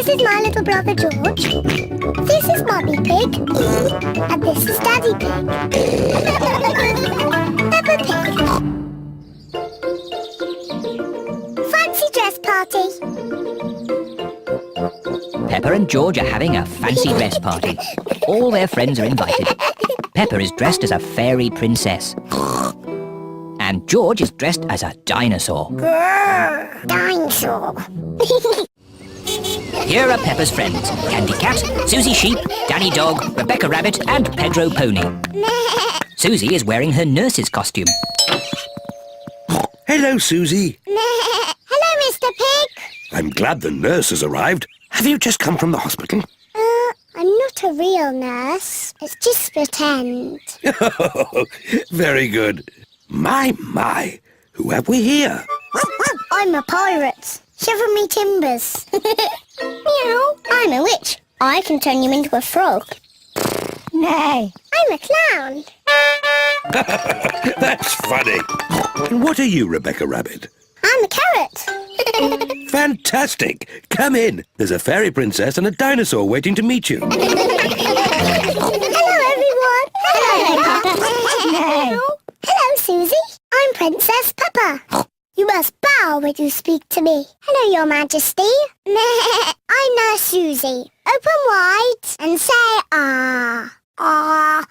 This is my little brother George. This is Mummy Pig. And this is Daddy Pig. Peppa Pig. Fancy dress party. Peppa and George are having a fancy dress party. All their friends are invited. Peppa is dressed as a fairy princess. And George is dressed as a dinosaur. Grrr, dinosaur. Here are Peppa's friends. Candy Cat, Susie Sheep, Danny Dog, Rebecca Rabbit and Pedro Pony. Susie is wearing her nurse's costume. Hello, Susie. Hello, Mr. Pig. I'm glad the nurse has arrived. Have you just come from the hospital? I'm not a real nurse. It's just pretend. Very good. My, who have we here? I'm a pirate. Shiver me timbers. Meow. I'm a witch. I can turn you into a frog. Nay. I'm a clown. That's funny. And what are you, Rebecca Rabbit? I'm a carrot. Fantastic. Come in. There's a fairy princess and a dinosaur waiting to meet you. Hello, everyone. Hello, Peppa. Hello, Susie. I'm Princess Peppa. You must bow when you speak to me. Hello, Your Majesty. I'm Nurse Susie. Open wide and say ah. Ah.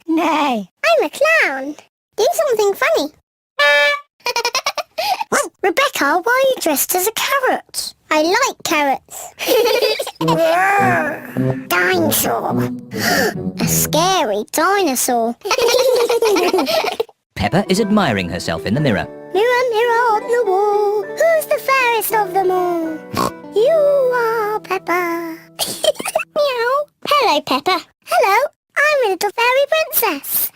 Nay. I'm a clown. Do something funny. Rebecca, why are you dressed as a carrot? I like carrots. Dinosaur. A scary dinosaur. Peppa is admiring herself in the mirror. Mirror, mirror on the wall, who's the fairest of them all? You are Peppa. Meow. Hello, Peppa. Hello, I'm a little fairy princess.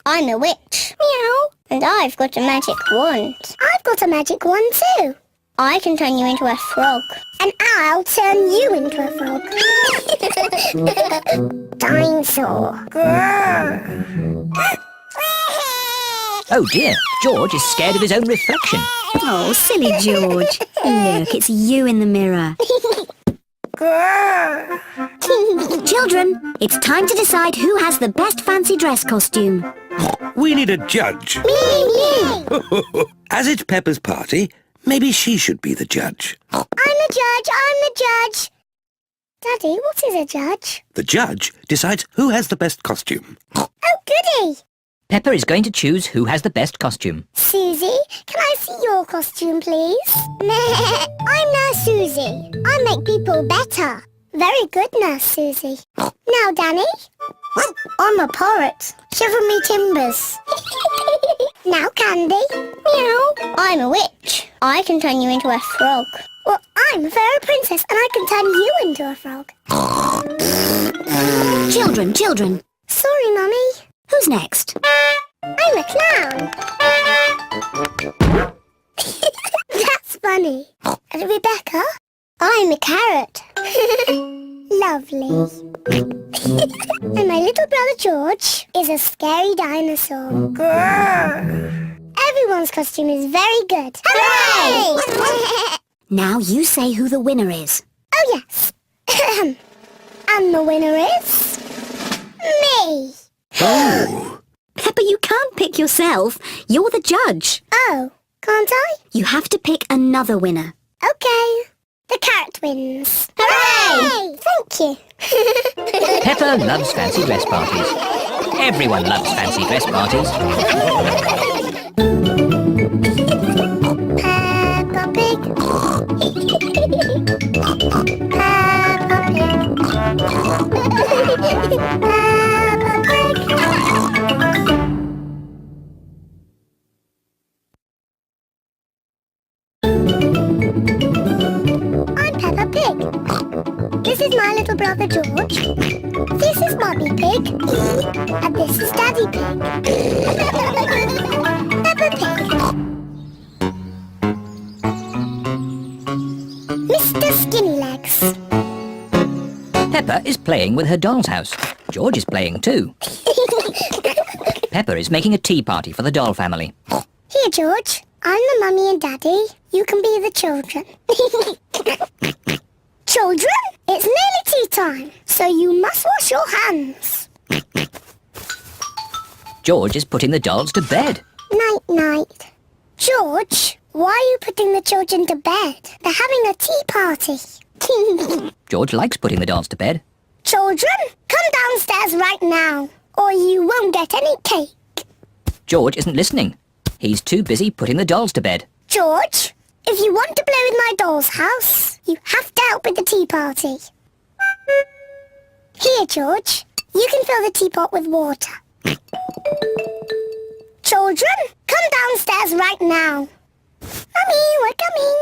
I'm a witch. Meow. And I've got a magic wand. I've got a magic wand too. I can turn you into a frog. And I'll turn you into a frog. Dinosaur. Oh dear, George is scared of his own reflection. Oh, silly George. Look, it's you in the mirror. Children, it's time to decide who has the best fancy dress costume. We need a judge. Me. As it's Peppa's party, maybe she should be the judge. I'm the judge. Daddy, what is a judge? The judge decides who has the best costume. Oh, goody. Peppa is going to choose who has the best costume. Susie, can I see your costume, please? I'm Nurse Susie. I make people better. Very good, Nurse Susie. Now, Danny. I'm a parrot. Shiver me timbers. Now, Candy. Meow. I'm a witch. I can turn you into a frog. Well, I'm a fairy princess and I can turn you into a frog. Children. Sorry, Mummy. Who's next? I'm a clown. That's funny. And Rebecca, I'm a carrot. Lovely. And my little brother George is a scary dinosaur. Grrr. Everyone's costume is very good. Hooray! Now you say who the winner is. Oh, yes. And the winner is... me. Oh! Peppa, you can't pick yourself. You're the judge. Oh, can't I? You have to pick another winner. Okay. The carrot wins. Hooray! Thank you. Peppa loves fancy dress parties. Everyone loves fancy dress parties. Peppa Pig. Peppa Pig. Peppa Pig. I'm Peppa Pig. This is my little brother George. This is Mummy Pig. And this is Daddy Pig. Peppa Pig. Mr. Skinny Legs. Peppa is playing with her doll's house. George is playing too. Peppa is making a tea party for the doll family. Here, George. I'm the mummy and daddy. You can be the children. Children, it's nearly tea time, so you must wash your hands. George is putting the dolls to bed. Night-night. George, why are you putting the children to bed? They're having a tea party. George likes putting the dolls to bed. Children, come downstairs right now, or you won't get any cake. George isn't listening. He's too busy putting the dolls to bed. George, if you want to play with my doll's house, you have to help with the tea party. Here, George, you can fill the teapot with water. Children, come downstairs right now. Mummy, we're coming.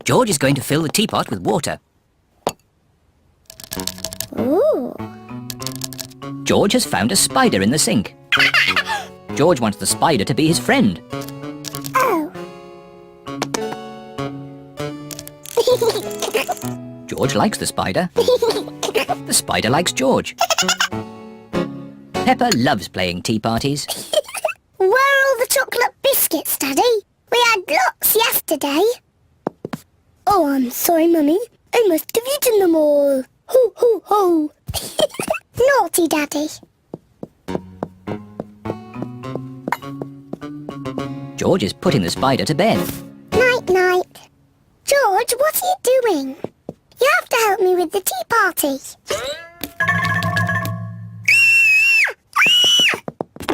George is going to fill the teapot with water. Ooh. George has found a spider in the sink. George wants the spider to be his friend. Oh. George likes the spider. The spider likes George. Peppa loves playing tea parties. Where are all the chocolate biscuits, Daddy? We had lots yesterday. Oh, I'm sorry, Mummy. I must have eaten them all. Ho, ho, ho. Naughty Daddy. George is putting the spider to bed. Night-night. George, what are you doing? You have to help me with the tea party.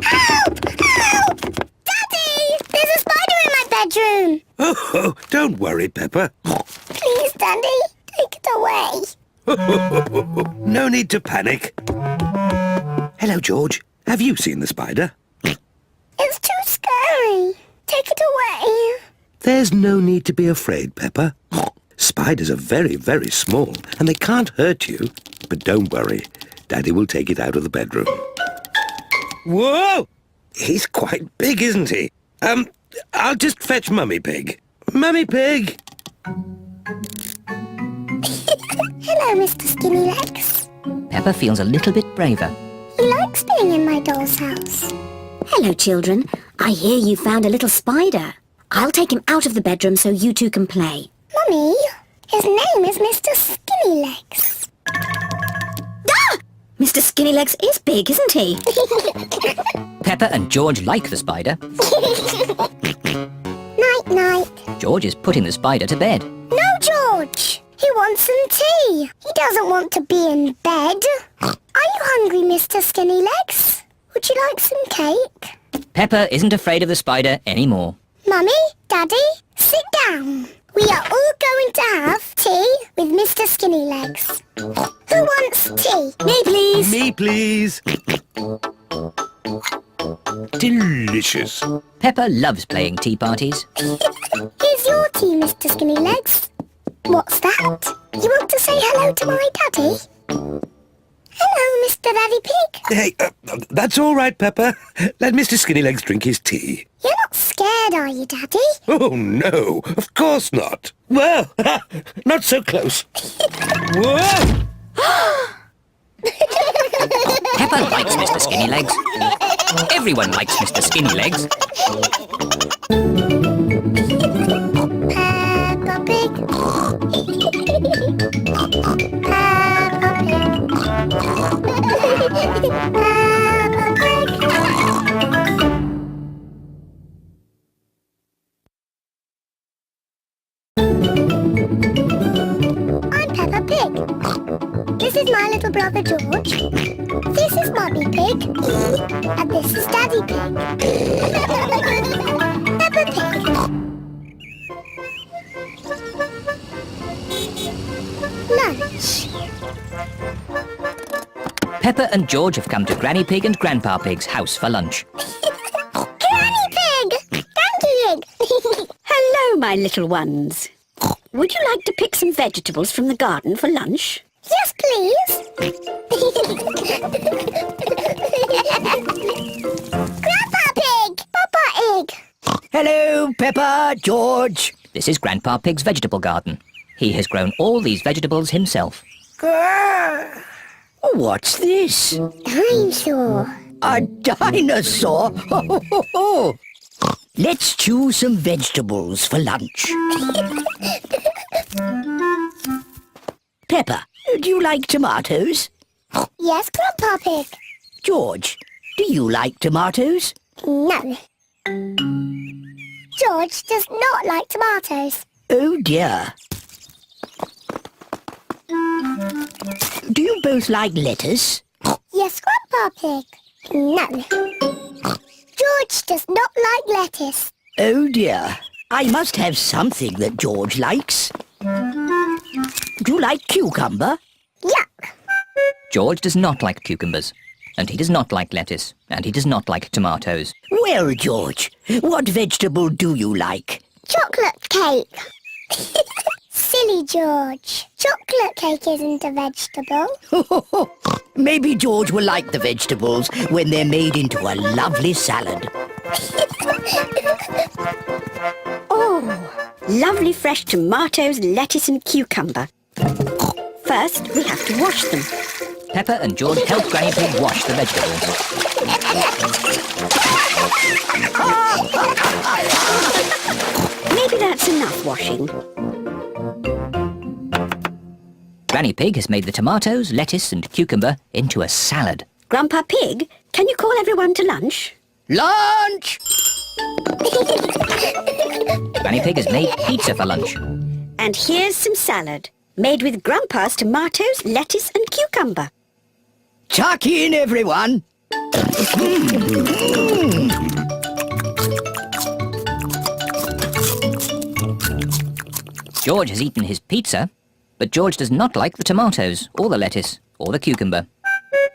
Help! Help! Daddy! There's a spider in my bedroom. Oh, don't worry, Peppa. Please, Daddy, take it away. No need to panic. Hello, George. Have you seen the spider? It's too scary. Take it away. There's no need to be afraid, Peppa. Spiders are very, very small, and they can't hurt you. But don't worry. Daddy will take it out of the bedroom. Whoa! He's quite big, isn't he? I'll just fetch Mummy Pig. Mummy Pig! Hello, Mr. Skinny Legs. Peppa feels a little bit braver. He likes being in my doll's house. Hello, children. I hear you found a little spider. I'll take him out of the bedroom so you two can play. Mummy, his name is Mr. Skinny Legs. Ah! Mr. Skinnylegs is big, isn't he? Peppa and George like the spider. Night-night. George is putting the spider to bed. No, George. He wants some tea. He doesn't want to be in bed. Are you hungry, Mr. Skinny Legs? Would you like some cake? Peppa isn't afraid of the spider anymore. Mummy, Daddy, sit down. We are all going to have tea with Mr. Skinny Legs. Who wants tea? Me, please. Me, please. Delicious. Peppa loves playing tea parties. Here's your tea, Mr. Skinny Legs. What's that? You want to say hello to my daddy? Hello, Mr. Daddy Pig. Hey, that's all right, Peppa. Let Mr. Skinnylegs drink his tea. You're not scared, are you, Daddy? Oh, no, of course not. Well, not so close. Whoa! Peppa likes Mr. Skinnylegs. Everyone likes Mr. Skinnylegs. Peppa Pig. Peppa Pig. I'm Peppa Pig. This is my little brother George. This is Mummy Pig. And this is Daddy Pig. Peppa Pig. Lunch. Peppa and George have come to Granny Pig and Grandpa Pig's house for lunch. Granny Pig! Granny Pig! Hello, my little ones. Would you like to pick some vegetables from the garden for lunch? Yes, please. Grandpa Pig! Papa Egg! Hello, Peppa, George. This is Grandpa Pig's vegetable garden. He has grown all these vegetables himself. Grrr. What's this? Dinosaur. A dinosaur? Ho, ho, ho, ho. Let's choose some vegetables for lunch. Peppa, do you like tomatoes? Yes, Grandpa Pig. George, do you like tomatoes? No. George does not like tomatoes. Oh dear. Do you both like lettuce? Yes, Grandpa Pig. No. George does not like lettuce. Oh dear. I must have something that George likes. Do you like cucumber? Yuck. George does not like cucumbers, and he does not like lettuce, and he does not like tomatoes. Well, George, what vegetable do you like? Chocolate cake. Silly George. Chocolate cake isn't a vegetable. Maybe George will like the vegetables when they're made into a lovely salad. Oh, lovely fresh tomatoes, lettuce and cucumber. First, we have to wash them. Peppa and George help Granny Pig wash the vegetables. Maybe that's enough washing. Granny Pig has made the tomatoes, lettuce and cucumber into a salad. Grandpa Pig, can you call everyone to lunch? Lunch! Granny Pig has made pizza for lunch. And here's some salad, made with Grandpa's tomatoes, lettuce and cucumber. Tuck in, everyone. George has eaten his pizza, but George does not like the tomatoes, or the lettuce, or the cucumber.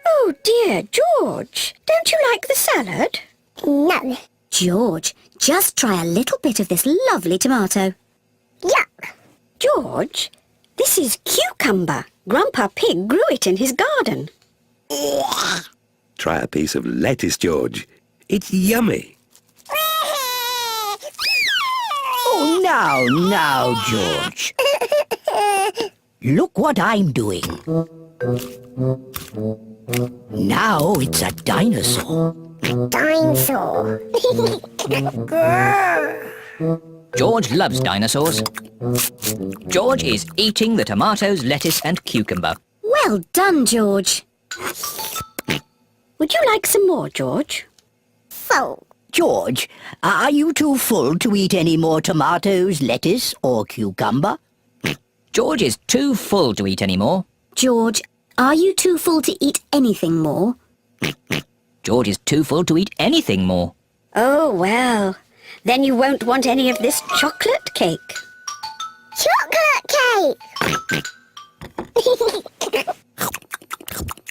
Oh dear, George, don't you like the salad? No. George, just try a little bit of this lovely tomato. Yuck. George, this is cucumber. Grandpa Pig grew it in his garden. Try a piece of lettuce, George. It's yummy. Oh, now, George. Look what I'm doing. Now it's a dinosaur. Dinosaur. George loves dinosaurs. George is eating the tomatoes, lettuce and cucumber. Well done, George. Would you like some more, George? Full. George, are you too full to eat any more tomatoes, lettuce or cucumber? George is too full to eat any more. George, are you too full to eat anything more? George is too full to eat anything more. Oh, well, then you won't want any of this chocolate cake. Chocolate cake.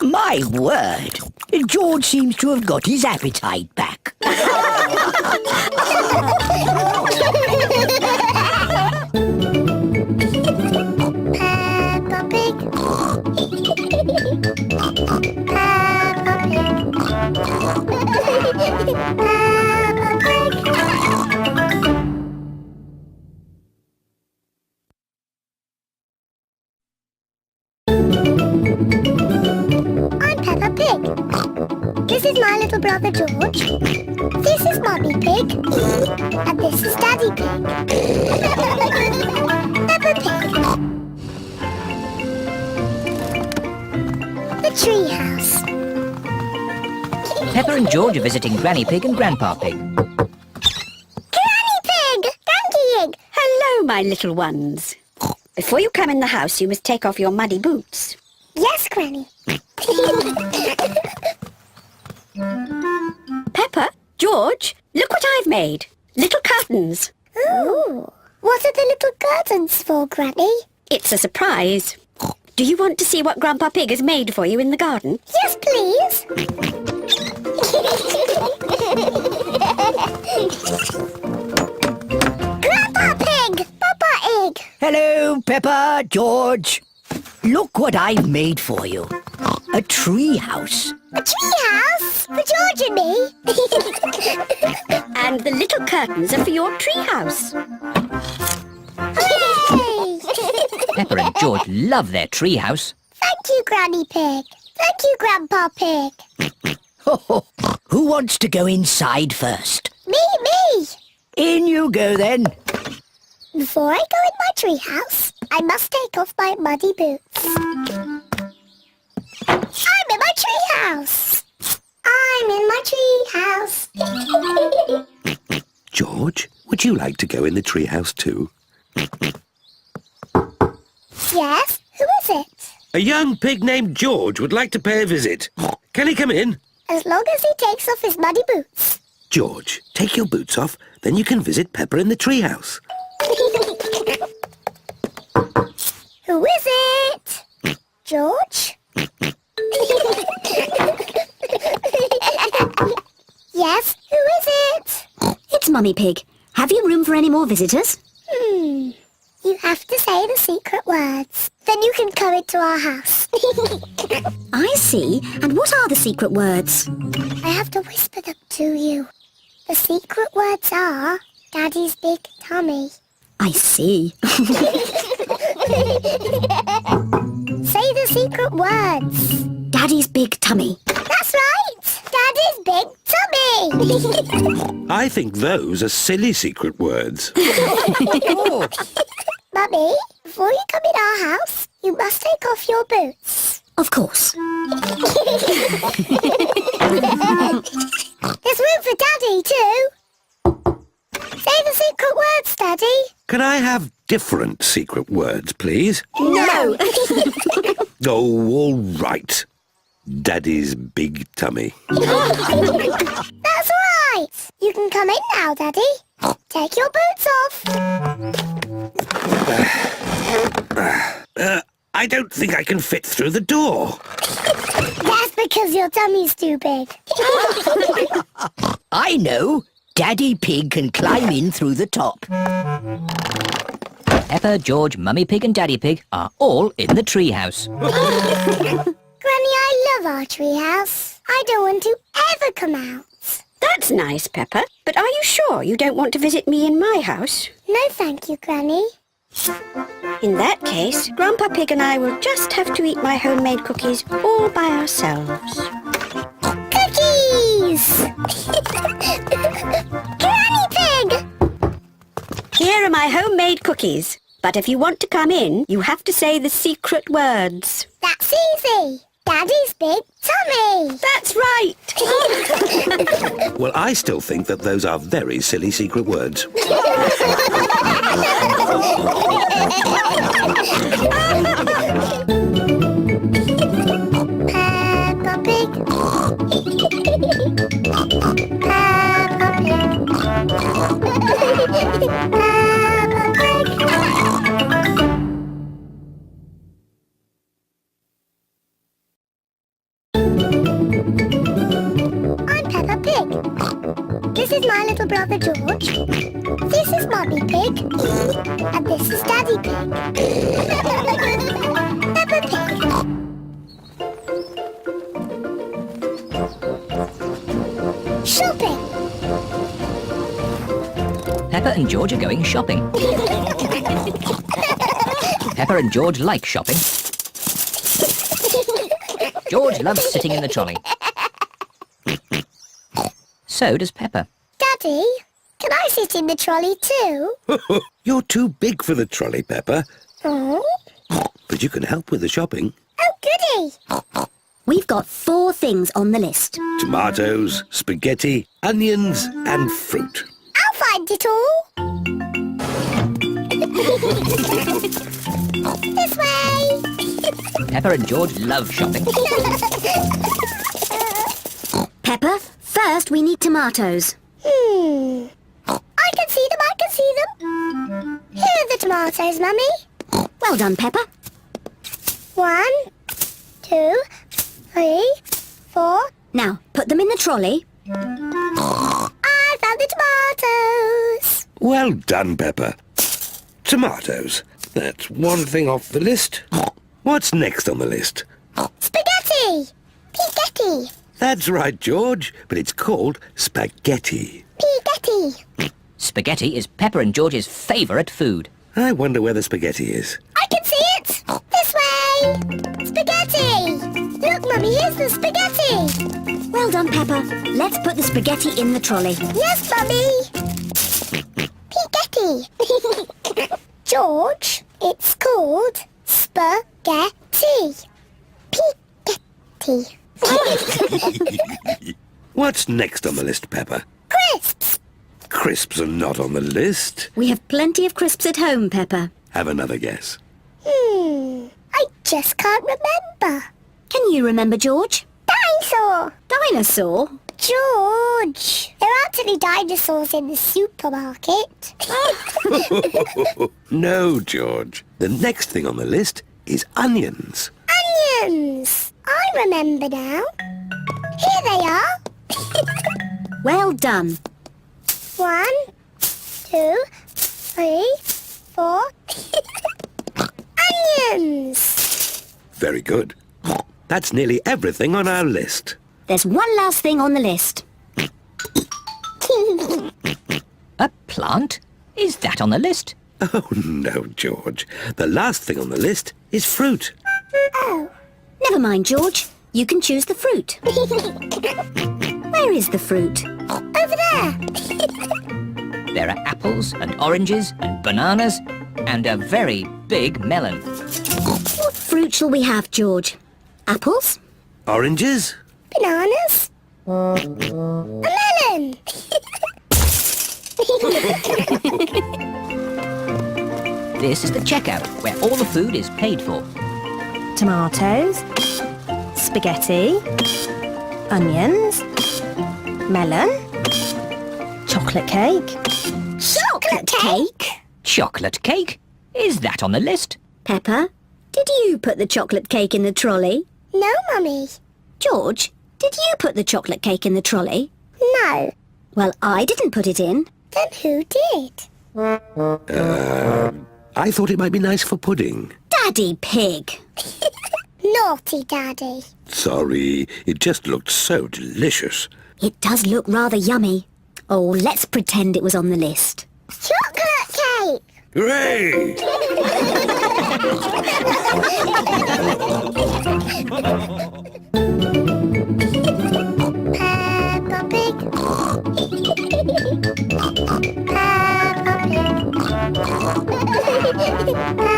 My word! George seems to have got his appetite back. Peppa Pig. Peppa Pig. Peppa Pig. I'm Peppa Pig. This is my little brother George. This is Mummy Pig. And this is Daddy Pig. Peppa Pig. The tree house. Peppa and George are visiting Granny Pig and Grandpa Pig. Granny Pig! Thank you! Hello, my little ones. Before you come in the house, you must take off your muddy boots. Yes, Granny. Peppa, George, look what I've made. Little curtains. Ooh. What are the little curtains for, Granny? It's a surprise. Do you want to see what Grandpa Pig has made for you in the garden? Yes, please. Grandpa Pig! Papa Egg! Hello, Peppa, George. Look what I've made for you. A tree house. A tree house? For George and me? And the little curtains are for your tree house. Hooray! Peppa and George love their tree house. Thank you, Granny Pig. Thank you, Grandpa Pig. Who wants to go inside first? Me! In you go then. Before I go in my treehouse, I must take off my muddy boots. I'm in my treehouse. I'm in my treehouse. George, would you like to go in the treehouse too? Yes, who is it? A young pig named George would like to pay a visit. Can he come in? As long as he takes off his muddy boots. George, take your boots off, then you can visit Peppa in the treehouse. Who is it? George? Yes, who is it? It's Mummy Pig. Have you room for any more visitors? You have to say the secret words. Then you can come into our house. I see. And what are the secret words? I have to whisper them to you. The secret words are Daddy's big tummy. I see. Say the secret words. Daddy's big tummy. That's right. Daddy's big tummy. I think those are silly secret words. Mummy, before you come in our house, you must take off your boots. Of course. There's room for Daddy too. Say the secret words, Daddy. Can I have different secret words, please? No. Oh, all right. Daddy's big tummy. That's right. You can come in now, Daddy. Take your boots off. I don't think I can fit through the door. That's because your tummy's too big. I know. Daddy Pig can climb in through the top. Peppa, George, Mummy Pig and Daddy Pig are all in the treehouse. Granny, I love our treehouse. I don't want to ever come out. That's nice, Peppa. But are you sure you don't want to visit me in my house? No, thank you, Granny. In that case, Grandpa Pig and I will just have to eat my homemade cookies all by ourselves. Cookies! Granny Pig! Here are my homemade cookies. But if you want to come in, you have to say the secret words. That's easy. Daddy's big tummy. That's right. Well, I still think that those are very silly secret words. Peppa Pig. I'm Peppa Pig. This is my little brother George. This is Mummy Pig. And this is Daddy Pig. Peppa Pig. Shopping. Peppa and George are going shopping. Peppa and George like shopping. George loves sitting in the trolley. So does Peppa. Daddy, can I sit in the trolley too? You're too big for the trolley, Peppa. Oh, But you can help with the shopping. goody. We've got 4 things on the list. Tomatoes, spaghetti, onions and fruit. I'll find it all. This way. Peppa and George love shopping. Peppa, first we need tomatoes. I can see them, I can see them. Here are the tomatoes, Mummy. Well done, Peppa. 1, 2, 3, 4. Now, put them in the trolley. I found the tomatoes. Well done, Peppa. Tomatoes. That's one thing off the list. What's next on the list? Spaghetti. Piggetti. That's right, George, but it's called spaghetti. Piggetti. Spaghetti is Peppa and George's favourite food. I wonder where the spaghetti is. I can see it. This way. Spaghetti. Look, Mummy, here's the spaghetti. Well done, Peppa. Let's put the spaghetti in the trolley. Yes, Mummy. me. George, it's called spaghetti. P-Getty. What's next on the list, Peppa? Crisps. Crisps are not on the list. We have plenty of crisps at home, Peppa. Have another guess. I just can't remember. Can you remember, George? Dinosaur. Dinosaur? George, there aren't any dinosaurs in the supermarket. No, George. The next thing on the list is onions. Onions. I remember now. Here they are. Well done. 1, 2, 3, 4. Onions. Very good. That's nearly everything on our list. There's one last thing on the list. A plant? Is that on the list? Oh, no, George. The last thing on the list is fruit. Oh. Never mind, George. You can choose the fruit. Where is the fruit? Over there. There are apples and oranges and bananas and a very big melon. What fruit shall we have, George? Apples? Oranges? Bananas. A melon. This is the checkout where all the food is paid for. Tomatoes, spaghetti, onions, melon, chocolate cake. Chocolate cake. Chocolate cake? Is that on the list? Peppa, did you put the chocolate cake in the trolley? No, Mummy. George, did you put the chocolate cake in the trolley? No. Well, I didn't put it in. Then who did? I thought it might be nice for pudding. Daddy Pig. Naughty Daddy. Sorry, it just looked so delicious. It does look rather yummy. Oh, let's pretend it was on the list. Chocolate cake. Hooray! Peppa Pig. Peppa Pig. Peppa